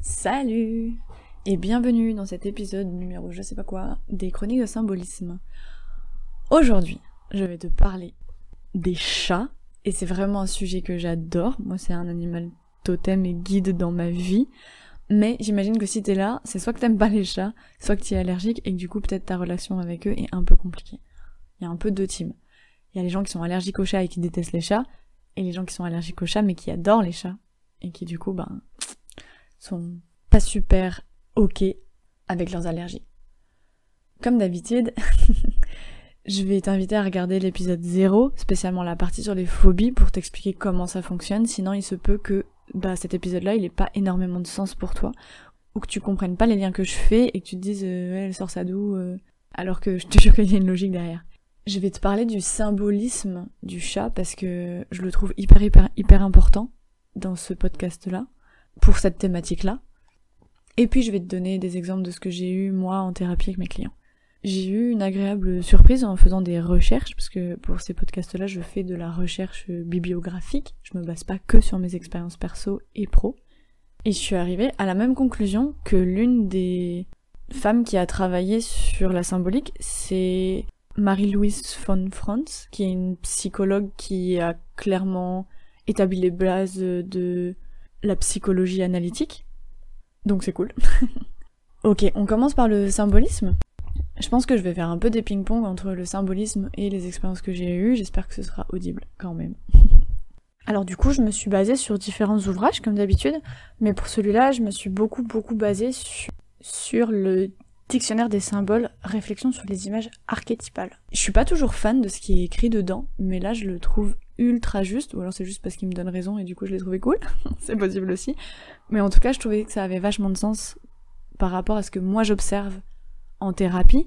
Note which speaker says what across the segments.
Speaker 1: Salut et bienvenue dans cet épisode numéro je sais pas quoi des chroniques de symbolisme. Aujourd'hui, je vais te parler des chats et c'est vraiment un sujet que j'adore. Moi, c'est un animal totem et guide dans ma vie. Mais j'imagine que si t'es là, c'est soit que t'aimes pas les chats, soit que t'y es allergique et que du coup peut-être ta relation avec eux est un peu compliquée. Il y a un peu deux teams. Il y a les gens qui sont allergiques aux chats et qui détestent les chats, et les gens qui sont allergiques aux chats mais qui adorent les chats et qui du coup sont pas super ok avec leurs allergies. Comme d'habitude, je vais t'inviter à regarder l'épisode 0, spécialement la partie sur les phobies, pour t'expliquer comment ça fonctionne, sinon il se peut que cet épisode-là il ait pas énormément de sens pour toi, ou que tu comprennes pas les liens que je fais et que tu te dises elle sort ça d'où alors que je te jure qu'il y a une logique derrière. Je vais te parler du symbolisme du chat parce que je le trouve hyper important dans ce podcast-là, pour cette thématique-là. Et puis je vais te donner des exemples de ce que j'ai eu moi en thérapie avec mes clients. J'ai eu une agréable surprise en faisant des recherches, parce que pour ces podcasts-là, je fais de la recherche bibliographique, je me base pas que sur mes expériences perso et pro. Et je suis arrivée à la même conclusion que l'une des femmes qui a travaillé sur la symbolique, c'est Marie-Louise von Franz, qui est une psychologue qui a clairement établi les bases de la psychologie analytique. Donc c'est cool. Ok, on commence par le symbolisme. Je pense que je vais faire un peu des ping-pong entre le symbolisme et les expériences que j'ai eues, j'espère que ce sera audible quand même. Alors du coup, je me suis basée sur différents ouvrages comme d'habitude, mais pour celui-là, je me suis beaucoup basée sur le dictionnaire des symboles, réflexion sur les images archétypales. Je suis pas toujours fan de ce qui est écrit dedans, mais là je le trouve ultra juste, ou alors c'est juste parce qu'il me donne raison et du coup je l'ai trouvé cool, c'est possible aussi. Mais en tout cas, je trouvais que ça avait vachement de sens par rapport à ce que moi j'observe en thérapie,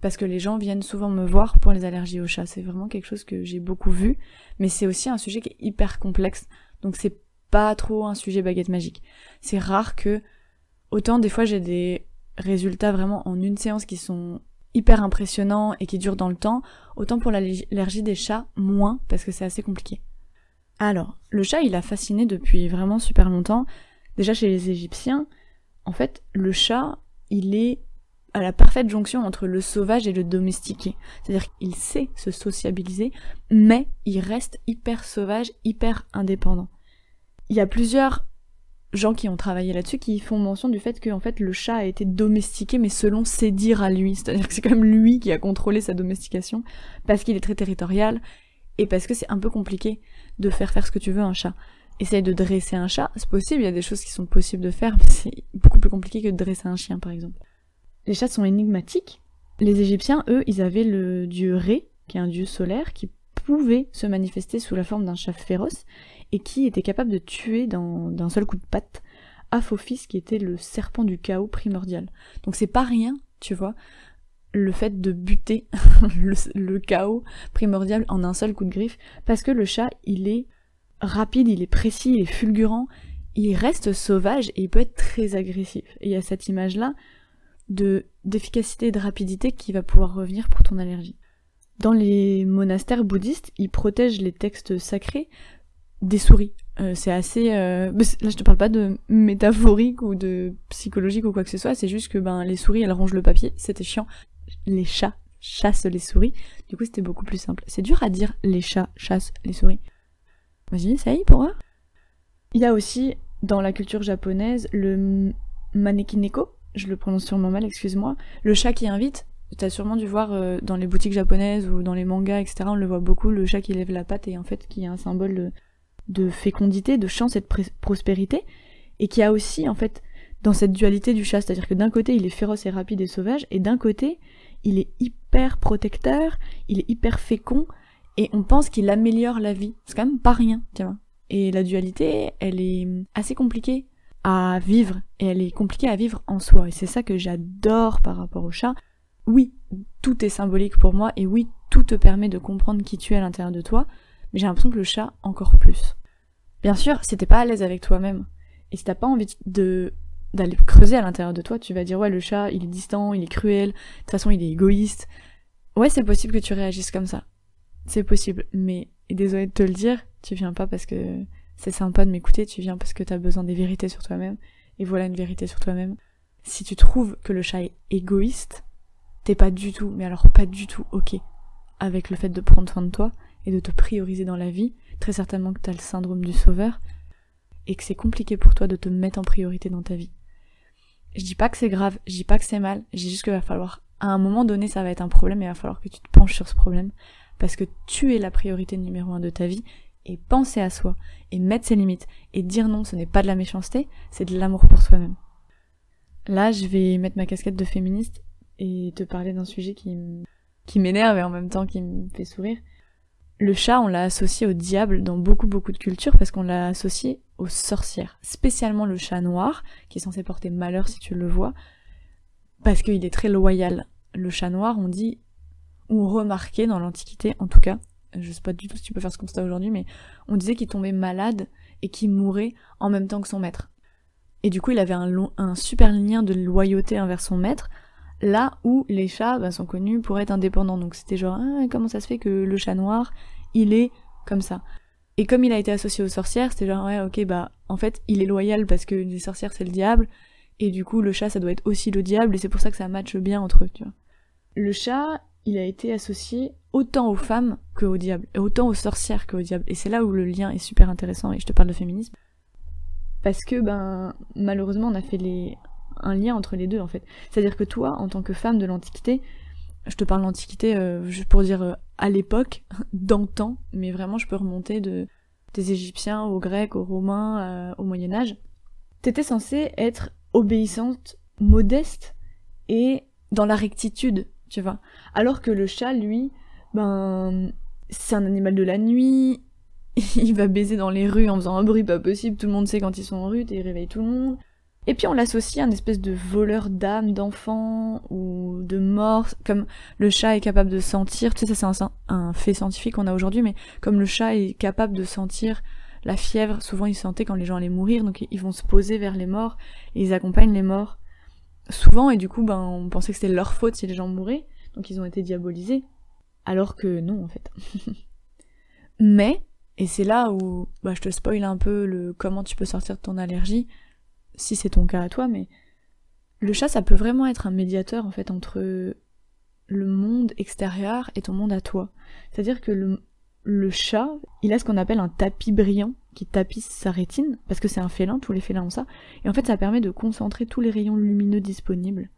Speaker 1: parce que les gens viennent souvent me voir pour les allergies aux chats. C'est vraiment quelque chose que j'ai beaucoup vu, mais c'est aussi un sujet qui est hyper complexe, donc c'est pas trop un sujet baguette magique. C'est rare que, autant des fois j'ai des résultats vraiment en une séance qui sont hyper impressionnants et qui durent dans le temps, autant pour l'allergie des chats, moins, parce que c'est assez compliqué. Alors, le chat il a fasciné depuis vraiment super longtemps. Déjà chez les Égyptiens, en fait, le chat, il est à la parfaite jonction entre le sauvage et le domestiqué. C'est-à-dire qu'il sait se sociabiliser, mais il reste hyper sauvage, hyper indépendant. Il y a plusieurs gens qui ont travaillé là-dessus qui font mention du fait que en fait, le chat a été domestiqué, mais selon ses dires à lui. C'est-à-dire que c'est quand même lui qui a contrôlé sa domestication, parce qu'il est très territorial, et parce que c'est un peu compliqué de faire ce que tu veux à un chat. Essaye de dresser un chat, c'est possible, il y a des choses qui sont possibles de faire, mais c'est beaucoup plus compliqué que de dresser un chien, par exemple. Les chats sont énigmatiques. Les Égyptiens, eux, ils avaient le dieu Ré, qui est un dieu solaire, qui pouvait se manifester sous la forme d'un chat féroce, et qui était capable de tuer d'un seul coup de patte Apophis, qui était le serpent du chaos primordial. Donc c'est pas rien, tu vois, le fait de buter le chaos primordial en un seul coup de griffe, parce que le chat, il est rapide, il est précis, il est fulgurant, il reste sauvage et il peut être très agressif. Et il y a cette image-là d'efficacité et de rapidité qui va pouvoir revenir pour ton allergie. Dans les monastères bouddhistes, ils protègent les textes sacrés des souris. C'est assez... là, je te parle pas de métaphorique ou de psychologique ou quoi que ce soit, c'est juste que les souris, elles rongent le papier, c'était chiant. Les chats chassent les souris, du coup c'était beaucoup plus simple. C'est dur à dire, les chats chassent les souris. Vas-y, essaye pour voir. Il y a aussi, dans la culture japonaise, le manekineko, je le prononce sûrement mal, excuse-moi, le chat qui invite. T'as sûrement dû voir dans les boutiques japonaises ou dans les mangas, etc., on le voit beaucoup, le chat qui lève la patte et en fait qui est un symbole de fécondité, de chance et de prospérité, et qui a aussi, en fait, dans cette dualité du chat, c'est-à-dire que d'un côté il est féroce et rapide et sauvage, et d'un côté il est hyper protecteur, il est hyper fécond, et on pense qu'il améliore la vie. C'est quand même pas rien, tu vois. Et la dualité, elle est assez compliquée à vivre, et elle est compliquée à vivre en soi, et c'est ça que j'adore par rapport au chat. Oui, tout est symbolique pour moi, et oui, tout te permet de comprendre qui tu es à l'intérieur de toi, mais j'ai l'impression que le chat, encore plus. Bien sûr, si t'es pas à l'aise avec toi-même, et si t'as pas envie d'aller creuser à l'intérieur de toi, tu vas dire ouais, le chat, il est distant, il est cruel, de toute façon, il est égoïste. Ouais, c'est possible que tu réagisses comme ça. C'est possible, mais, et désolé de te le dire, tu viens pas parce que c'est sympa de m'écouter, tu viens parce que t'as besoin des vérités sur toi-même, et voilà une vérité sur toi-même. Si tu trouves que le chat est égoïste, t'es pas du tout, mais alors pas du tout ok avec le fait de prendre soin de toi et de te prioriser dans la vie. Très certainement que t'as le syndrome du sauveur et que c'est compliqué pour toi de te mettre en priorité dans ta vie. Je dis pas que c'est grave, je dis pas que c'est mal, je dis juste qu'il va falloir, à un moment donné ça va être un problème et il va falloir que tu te penches sur ce problème parce que tu es la priorité numéro 1 de ta vie. Et penser à soi, et mettre ses limites, et dire non, ce n'est pas de la méchanceté, c'est de l'amour pour soi-même. Là, je vais mettre ma casquette de féministe et te parler d'un sujet qui m'énerve et en même temps qui me fait sourire. Le chat, on l'a associé au diable dans beaucoup de cultures parce qu'on l'a associé aux sorcières. Spécialement le chat noir, qui est censé porter malheur si tu le vois, parce qu'il est très loyal. Le chat noir, on dit, ou remarqué dans l'Antiquité en tout cas, je sais pas du tout si tu peux faire ce constat aujourd'hui, mais on disait qu'il tombait malade et qu'il mourait en même temps que son maître. Et du coup, il avait un super lien de loyauté envers son maître, là où les chats sont connus pour être indépendants. Donc c'était genre, comment ça se fait que le chat noir, il est comme ça. Et comme il a été associé aux sorcières, c'était genre, ouais, ok, en fait, il est loyal parce que les sorcières, c'est le diable, et du coup, le chat, ça doit être aussi le diable, et c'est pour ça que ça matche bien entre eux, tu vois. Le chat, il a été associé autant aux femmes qu'au diable, et autant aux sorcières qu'au diable. Et c'est là où le lien est super intéressant, et je te parle de féminisme. Parce que, malheureusement, on a fait un lien entre les deux, en fait. C'est-à-dire que toi, en tant que femme de l'Antiquité, je te parle de l'Antiquité juste pour dire à l'époque, d'antan, mais vraiment je peux remonter des Égyptiens aux Grecs, aux Romains, au Moyen-Âge. T'étais censée être obéissante, modeste, et dans la rectitude, tu vois. Alors que le chat, lui, c'est un animal de la nuit, il va baiser dans les rues en faisant un bruit pas possible, tout le monde sait quand ils sont en rue, et il réveille tout le monde. Et puis on l'associe à une espèce de voleur d'âme, d'enfants, ou de morts, comme le chat est capable de sentir, tu sais, ça c'est un fait scientifique qu'on a aujourd'hui, mais comme le chat est capable de sentir la fièvre, souvent ils sentaient quand les gens allaient mourir, donc ils vont se poser vers les morts, et ils accompagnent les morts, souvent, et du coup, on pensait que c'était leur faute si les gens mouraient, donc ils ont été diabolisés, alors que non, en fait. Mais, et c'est là où je te spoil un peu comment tu peux sortir de ton allergie, si c'est ton cas à toi, mais le chat, ça peut vraiment être un médiateur, en fait, entre le monde extérieur et ton monde à toi. C'est-à-dire que le chat, il a ce qu'on appelle un tapis brillant qui tapisse sa rétine, parce que c'est un félin, tous les félins ont ça, et en fait ça permet de concentrer tous les rayons lumineux disponibles.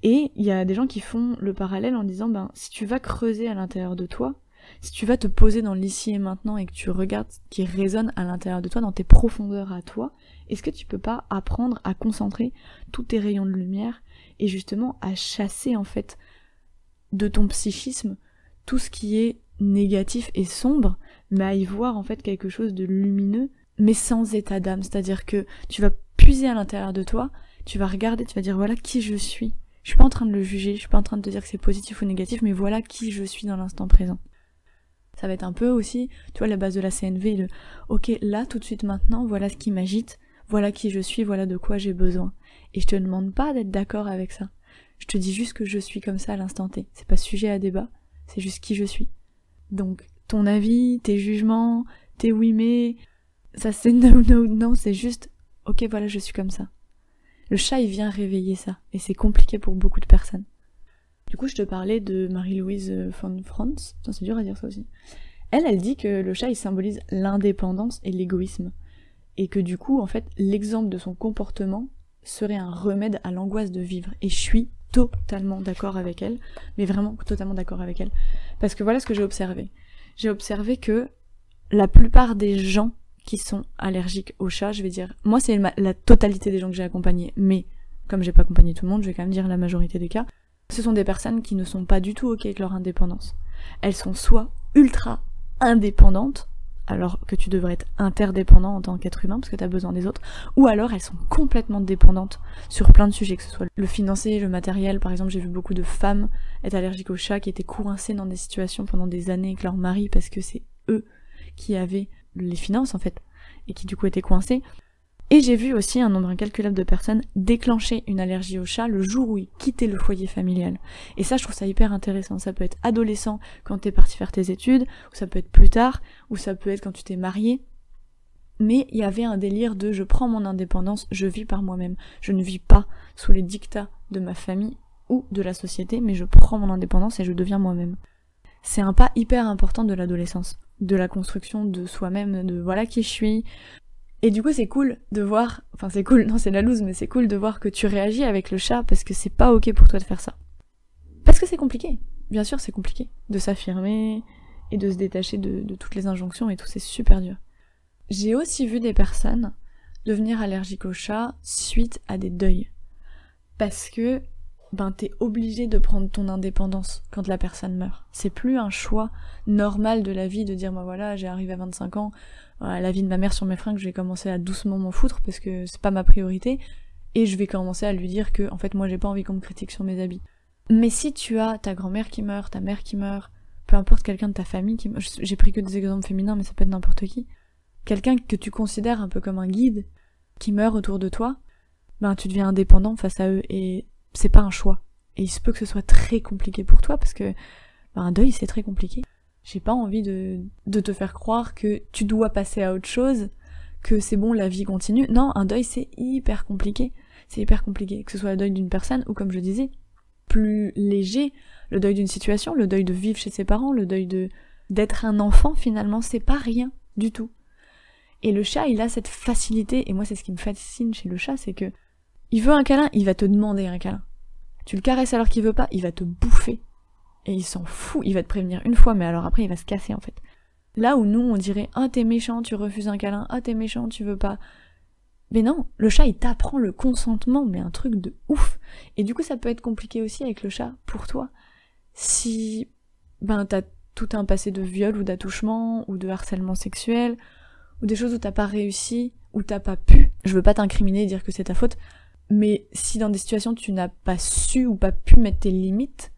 Speaker 1: Et il y a des gens qui font le parallèle en disant, si tu vas creuser à l'intérieur de toi, si tu vas te poser dans l'ici et maintenant et que tu regardes ce qui résonne à l'intérieur de toi, dans tes profondeurs à toi, est-ce que tu peux pas apprendre à concentrer tous tes rayons de lumière et justement à chasser en fait de ton psychisme tout ce qui est négatif et sombre, mais à y voir en fait quelque chose de lumineux, mais sans état d'âme, c'est-à-dire que tu vas puiser à l'intérieur de toi, tu vas regarder, tu vas dire voilà qui je suis. Je suis pas en train de le juger, je suis pas en train de te dire que c'est positif ou négatif, mais voilà qui je suis dans l'instant présent. Ça va être un peu aussi, tu vois, la base de la CNV, de ok, là, tout de suite, maintenant, voilà ce qui m'agite, voilà qui je suis, voilà de quoi j'ai besoin. Et je te demande pas d'être d'accord avec ça. Je te dis juste que je suis comme ça à l'instant T. C'est pas sujet à débat, c'est juste qui je suis. Donc, ton avis, tes jugements, tes oui mais, ça c'est non, c'est juste, ok, voilà, je suis comme ça. Le chat, il vient réveiller ça, et c'est compliqué pour beaucoup de personnes. Du coup, je te parlais de Marie-Louise von Franz, c'est dur à dire ça aussi. Elle dit que le chat, il symbolise l'indépendance et l'égoïsme. Et que du coup, en fait, l'exemple de son comportement serait un remède à l'angoisse de vivre. Et je suis totalement d'accord avec elle, mais vraiment totalement d'accord avec elle. Parce que voilà ce que j'ai observé. J'ai observé que la plupart des gens qui sont allergiques au chat, je vais dire, moi c'est la totalité des gens que j'ai accompagnés, mais comme j'ai pas accompagné tout le monde, je vais quand même dire la majorité des cas, ce sont des personnes qui ne sont pas du tout ok avec leur indépendance. Elles sont soit ultra indépendantes, alors que tu devrais être interdépendant en tant qu'être humain parce que tu as besoin des autres, ou alors elles sont complètement dépendantes sur plein de sujets, que ce soit le financier, le matériel. Par exemple, j'ai vu beaucoup de femmes être allergiques au chat qui étaient coincées dans des situations pendant des années avec leur mari parce que c'est eux qui avaient les finances en fait, et qui du coup étaient coincées. Et j'ai vu aussi un nombre incalculable de personnes déclencher une allergie au chat le jour où ils quittaient le foyer familial. Et ça, je trouve ça hyper intéressant. Ça peut être adolescent quand t'es parti faire tes études, ou ça peut être plus tard, ou ça peut être quand tu t'es marié. Mais il y avait un délire de je prends mon indépendance, je vis par moi-même. Je ne vis pas sous les dictats de ma famille ou de la société, mais je prends mon indépendance et je deviens moi-même. C'est un pas hyper important de l'adolescence, de la construction de soi-même, de voilà qui je suis. Et du coup c'est cool de voir, enfin c'est cool, non c'est la loose, mais c'est cool de voir que tu réagis avec le chat parce que c'est pas ok pour toi de faire ça. Parce que c'est compliqué, bien sûr c'est compliqué, de s'affirmer et de se détacher de toutes les injonctions et tout, c'est super dur. J'ai aussi vu des personnes devenir allergiques au chat suite à des deuils. Parce que t'es obligé de prendre ton indépendance quand la personne meurt. C'est plus un choix normal de la vie de dire voilà, j'ai arrivé à 25 ans, la vie de ma mère sur mes fringues, je vais commencer à doucement m'en foutre parce que c'est pas ma priorité, et je vais commencer à lui dire que en fait moi j'ai pas envie qu'on me critique sur mes habits. Mais si tu as ta grand-mère qui meurt, ta mère qui meurt, peu importe quelqu'un de ta famille qui meurt, j'ai pris que des exemples féminins mais ça peut être n'importe qui, quelqu'un que tu considères un peu comme un guide qui meurt autour de toi, tu deviens indépendant face à eux et c'est pas un choix. Et il se peut que ce soit très compliqué pour toi parce que un deuil c'est très compliqué. J'ai pas envie de te faire croire que tu dois passer à autre chose, que c'est bon, la vie continue. Non, un deuil c'est hyper compliqué. C'est hyper compliqué. Que ce soit le deuil d'une personne ou comme je disais, plus léger, le deuil d'une situation, le deuil de vivre chez ses parents, le deuil d'être un enfant finalement, c'est pas rien du tout. Et le chat, il a cette facilité, et moi c'est ce qui me fascine chez le chat, c'est que il veut un câlin, il va te demander un câlin. Tu le caresses alors qu'il veut pas, il va te bouffer. Et il s'en fout, il va te prévenir une fois, mais alors après il va se casser en fait. Là où nous on dirait « Ah t'es méchant, tu refuses un câlin, ah t'es méchant, tu veux pas ». Mais non, le chat il t'apprend le consentement, mais un truc de ouf. Et du coup ça peut être compliqué aussi avec le chat, pour toi. Si t'as tout un passé de viol ou d'attouchement, ou de harcèlement sexuel, ou des choses où t'as pas réussi, où t'as pas pu, je veux pas t'incriminer et dire que c'est ta faute, mais si dans des situations tu n'as pas su ou pas pu mettre tes limites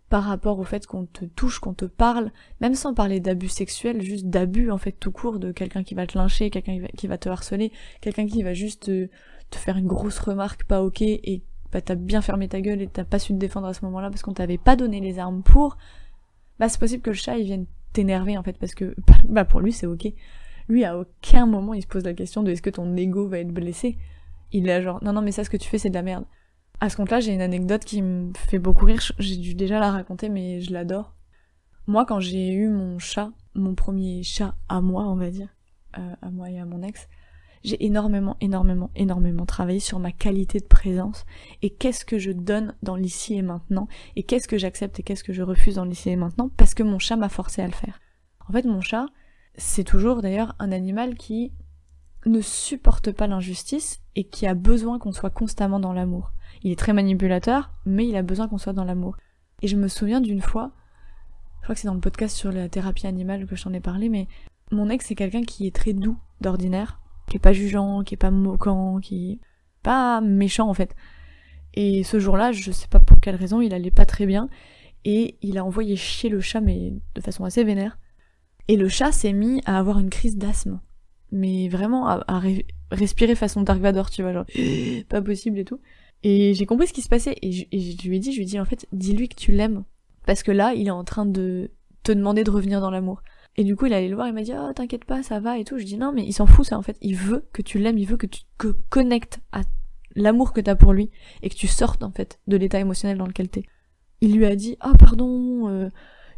Speaker 1: par rapport au fait qu'on te touche, qu'on te parle, même sans parler d'abus sexuels, juste d'abus en fait tout court, de quelqu'un qui va te lyncher, quelqu'un qui va te harceler, quelqu'un qui va juste te faire une grosse remarque pas ok et t'as bien fermé ta gueule et t'as pas su te défendre à ce moment-là parce qu'on t'avait pas donné les armes pour, c'est possible que le chat il vienne t'énerver en fait parce que pour lui c'est ok. Lui à aucun moment il se pose la question de est-ce que ton ego va être blessé. Il est genre non mais ça ce que tu fais c'est de la merde. À ce compte-là, j'ai une anecdote qui me fait beaucoup rire, j'ai dû déjà la raconter mais je l'adore. Moi quand j'ai eu mon chat, mon premier chat à moi on va dire, à moi et à mon ex, j'ai énormément travaillé sur ma qualité de présence et qu'est-ce que je donne dans l'ici et maintenant et qu'est-ce que j'accepte et qu'est-ce que je refuse dans l'ici et maintenant parce que mon chat m'a forcé à le faire. En fait mon chat, c'est toujours d'ailleurs un animal qui ne supporte pas l'injustice et qui a besoin qu'on soit constamment dans l'amour. Il est très manipulateur, mais il a besoin qu'on soit dans l'amour. Et je me souviens d'une fois, je crois que c'est dans le podcast sur la thérapie animale que je t'en ai parlé, mais mon ex c'est quelqu'un qui est très doux d'ordinaire, qui est pas jugeant, qui est pas moquant, qui est pas méchant en fait. Et ce jour-là, je sais pas pour quelle raison, il allait pas très bien, et il a envoyé chier le chat, mais de façon assez vénère. Et le chat s'est mis à avoir une crise d'asthme. Mais vraiment à respirer façon Dark Vador, tu vois, genre pas possible et tout. Et j'ai compris ce qui se passait et je lui ai dit en fait, dis-lui que tu l'aimes. Parce que là, il est en train de te demander de revenir dans l'amour. Et du coup, il allait le voir, il m'a dit oh t'inquiète pas, ça va et tout. Je dis non mais il s'en fout ça en fait, il veut que tu l'aimes, il veut que tu te connectes à l'amour que t'as pour lui et que tu sortes en fait de l'état émotionnel dans lequel t'es. Il lui a dit oh pardon,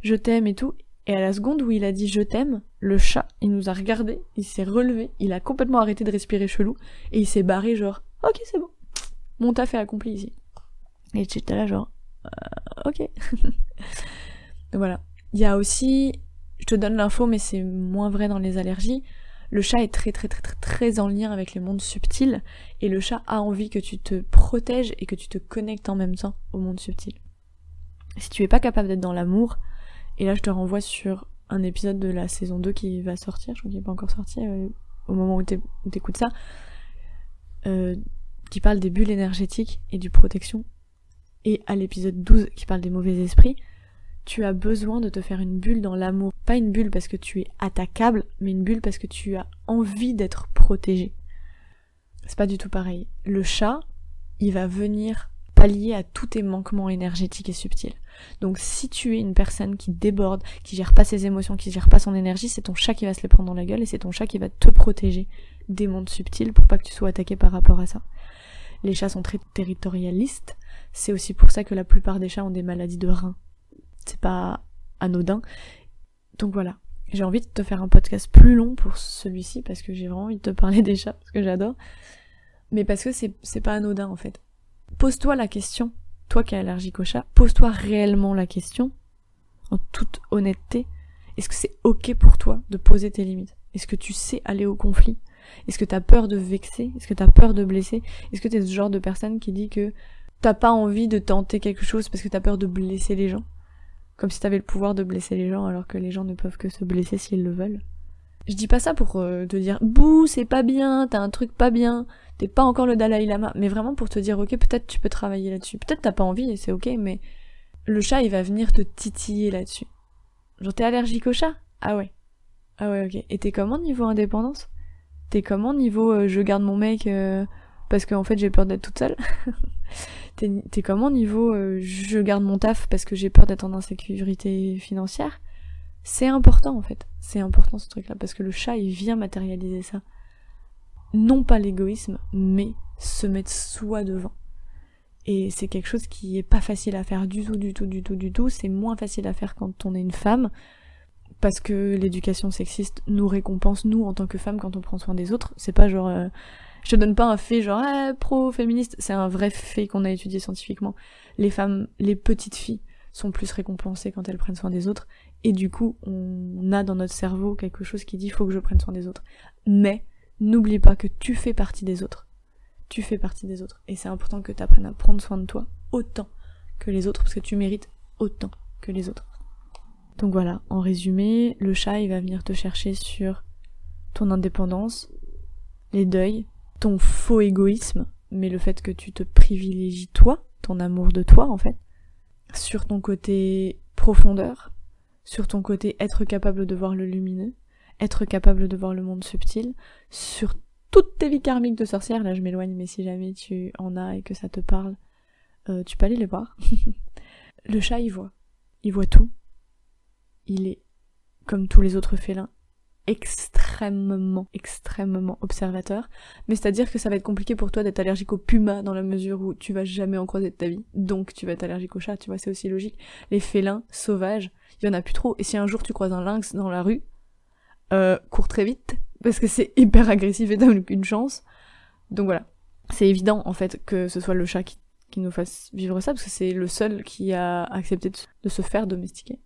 Speaker 1: je t'aime et tout. Et à la seconde où il a dit je t'aime, le chat, il nous a regardé, il s'est relevé, il a complètement arrêté de respirer chelou, et il s'est barré genre ok c'est bon, mon taf est accompli ici. Et j'étais là genre ok. Donc voilà. Il y a aussi, je te donne l'info mais c'est moins vrai dans les allergies, le chat est très en lien avec les mondes subtils, et le chat a envie que tu te protèges et que tu te connectes en même temps au monde subtil. Si tu es pas capable d'être dans l'amour, et là je te renvoie sur un épisode de la saison 2 qui va sortir, je crois qu'il n'est pas encore sorti au moment où t'écoutes ça, qui parle des bulles énergétiques et du protection, et à l'épisode 12 qui parle des mauvais esprits. Tu as besoin de te faire une bulle dans l'amour, pas une bulle parce que tu es attaquable, mais une bulle parce que tu as envie d'être protégé. C'est pas du tout pareil. Le chat, il va venir pallier à tous tes manquements énergétiques et subtils. Donc si tu es une personne qui déborde, qui gère pas ses émotions, qui gère pas son énergie, c'est ton chat qui va se les prendre dans la gueule et c'est ton chat qui va te protéger des mondes subtils pour pas que tu sois attaqué par rapport à ça. Les chats sont très territorialistes, c'est aussi pour ça que la plupart des chats ont des maladies de reins. C'est pas anodin. Donc voilà, j'ai envie de te faire un podcast plus long pour celui-ci parce que j'ai vraiment envie de te parler des chats, parce que j'adore. Mais parce que c'est pas anodin en fait. Pose-toi la question, toi qui es allergique aux chats, pose-toi réellement la question, en toute honnêteté, est-ce que c'est ok pour toi de poser tes limites? Est-ce que tu sais aller au conflit? Est-ce que t'as peur de vexer? Est-ce que t'as peur de blesser? Est-ce que t'es ce genre de personne qui dit que t'as pas envie de tenter quelque chose parce que t'as peur de blesser les gens? Comme si t'avais le pouvoir de blesser les gens alors que les gens ne peuvent que se blesser s'ils le veulent. Je dis pas ça pour te dire « Bouh, c'est pas bien, t'as un truc pas bien, t'es pas encore le Dalai Lama », mais vraiment pour te dire « Ok, peut-être tu peux travailler là-dessus, peut-être t'as pas envie et c'est ok, mais le chat il va venir te titiller là-dessus. » Genre t'es allergique au chat? Ah ouais. Ah ouais, ok. Et t'es comment niveau indépendance? T'es comment niveau je garde mon mec parce qu'en fait j'ai peur d'être toute seule? T'es comment niveau je garde mon taf parce que j'ai peur d'être en insécurité financière? C'est important en fait, c'est important ce truc-là, parce que le chat il vient matérialiser ça. Non pas l'égoïsme, mais se mettre soi devant. Et c'est quelque chose qui est pas facile à faire du tout, c'est moins facile à faire quand on est une femme, parce que l'éducation sexiste nous récompense, nous en tant que femmes, quand on prend soin des autres. C'est pas genre... je te donne pas un fait genre pro-féministe, c'est un vrai fait qu'on a étudié scientifiquement. Les femmes, les petites filles, sont plus récompensées quand elles prennent soin des autres, et du coup on a dans notre cerveau quelque chose qui dit faut que je prenne soin des autres. Mais n'oublie pas que tu fais partie des autres. Tu fais partie des autres. Et c'est important que tu apprennes à prendre soin de toi autant que les autres, parce que tu mérites autant que les autres. Donc voilà, en résumé, le chat il va venir te chercher sur ton indépendance, les deuils, ton faux égoïsme, mais le fait que tu te privilégies toi, ton amour de toi en fait, sur ton côté profondeur, sur ton côté être capable de voir le lumineux, être capable de voir le monde subtil, sur toutes tes vies karmiques de sorcière, là je m'éloigne, mais si jamais tu en as et que ça te parle, tu peux aller les voir. Le chat il voit tout, il est, comme tous les autres félins, extrêmement observateur, mais c'est-à-dire que ça va être compliqué pour toi d'être allergique au puma dans la mesure où tu vas jamais en croiser de ta vie, donc tu vas être allergique au chat, tu vois, c'est aussi logique. Les félins sauvages, il y en a plus trop, et si un jour tu croises un lynx dans la rue, cours très vite, parce que c'est hyper agressif et t'as aucune chance. Donc voilà, c'est évident en fait que ce soit le chat qui nous fasse vivre ça, parce que c'est le seul qui a accepté de se faire domestiquer.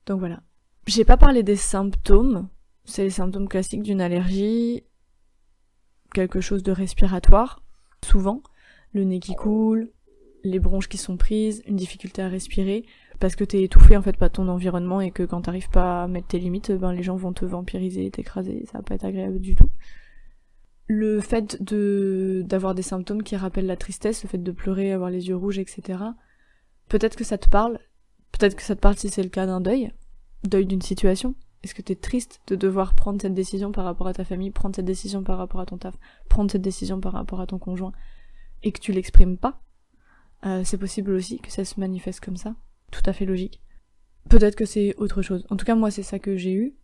Speaker 1: Donc voilà. J'ai pas parlé des symptômes. C'est les symptômes classiques d'une allergie, quelque chose de respiratoire, souvent, le nez qui coule, les bronches qui sont prises, une difficulté à respirer, parce que t'es étouffé en fait par ton environnement et que quand t'arrives pas à mettre tes limites, ben les gens vont te vampiriser, t'écraser, ça va pas être agréable du tout. Le fait d'avoir des symptômes qui rappellent la tristesse, le fait de pleurer, avoir les yeux rouges, etc. Peut-être que ça te parle si c'est le cas d'un deuil d'une situation. Est-ce que t'es triste de devoir prendre cette décision par rapport à ta famille, prendre cette décision par rapport à ton taf, prendre cette décision par rapport à ton conjoint, et que tu l'exprimes pas? C'est possible aussi que ça se manifeste comme ça, tout à fait logique. Peut-être que c'est autre chose. En tout cas, moi, c'est ça que j'ai eu.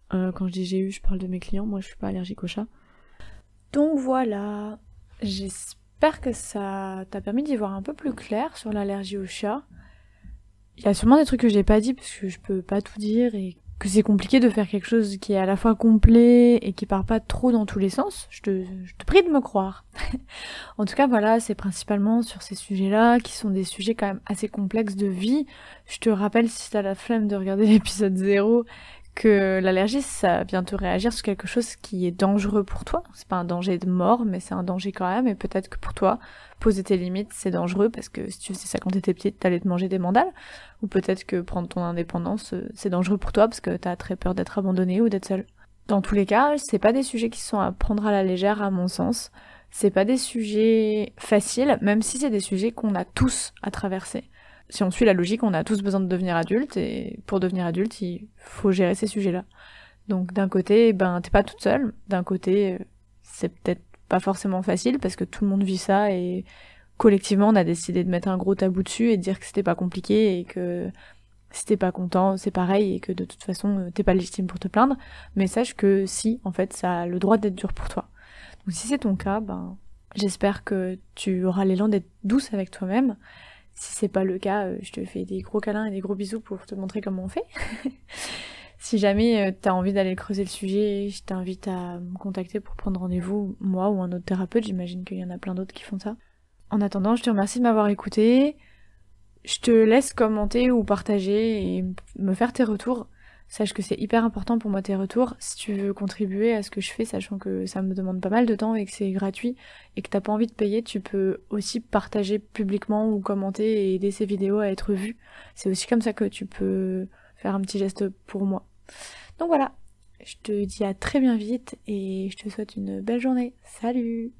Speaker 1: Quand je dis j'ai eu, je parle de mes clients, moi je suis pas allergique au chat. Donc voilà, j'espère que ça t'a permis d'y voir un peu plus clair sur l'allergie au chat. Il y a sûrement des trucs que j'ai pas dit, parce que je peux pas tout dire, et que c'est compliqué de faire quelque chose qui est à la fois complet et qui part pas trop dans tous les sens. Je te prie de me croire. En tout cas, voilà, c'est principalement sur ces sujets-là, qui sont des sujets quand même assez complexes de vie. Je te rappelle, si t'as la flemme de regarder l'épisode 0, que l'allergie, ça vient te réagir sur quelque chose qui est dangereux pour toi. C'est pas un danger de mort, mais c'est un danger quand même, et peut-être que pour toi, poser tes limites, c'est dangereux, parce que si tu faisais ça quand t'étais petite, t'allais te manger des mandales, ou peut-être que prendre ton indépendance, c'est dangereux pour toi, parce que t'as très peur d'être abandonnée ou d'être seule. Dans tous les cas, c'est pas des sujets qui sont à prendre à la légère, à mon sens. C'est pas des sujets faciles, même si c'est des sujets qu'on a tous à traverser. Si on suit la logique, on a tous besoin de devenir adulte, et pour devenir adulte, il faut gérer ces sujets-là. Donc d'un côté, t'es pas toute seule, d'un côté, c'est peut-être pas forcément facile, parce que tout le monde vit ça, et collectivement on a décidé de mettre un gros tabou dessus et de dire que c'était pas compliqué et que si t'es pas content, c'est pareil et que de toute façon t'es pas légitime pour te plaindre, mais sache que si, en fait, ça a le droit d'être dur pour toi. Donc si c'est ton cas, ben j'espère que tu auras l'élan d'être douce avec toi-même. Si c'est pas le cas, je te fais des gros câlins et des gros bisous pour te montrer comment on fait. Si jamais t'as envie d'aller creuser le sujet, je t'invite à me contacter pour prendre rendez-vous, moi ou un autre thérapeute, j'imagine qu'il y en a plein d'autres qui font ça. En attendant, je te remercie de m'avoir écouté. Je te laisse commenter ou partager et me faire tes retours. Sache que c'est hyper important pour moi tes retours. Si tu veux contribuer à ce que je fais, sachant que ça me demande pas mal de temps et que c'est gratuit et que t'as pas envie de payer, tu peux aussi partager publiquement ou commenter et aider ces vidéos à être vues. C'est aussi comme ça que tu peux faire un petit geste pour moi. Donc voilà, je te dis à très bien vite et je te souhaite une belle journée. Salut!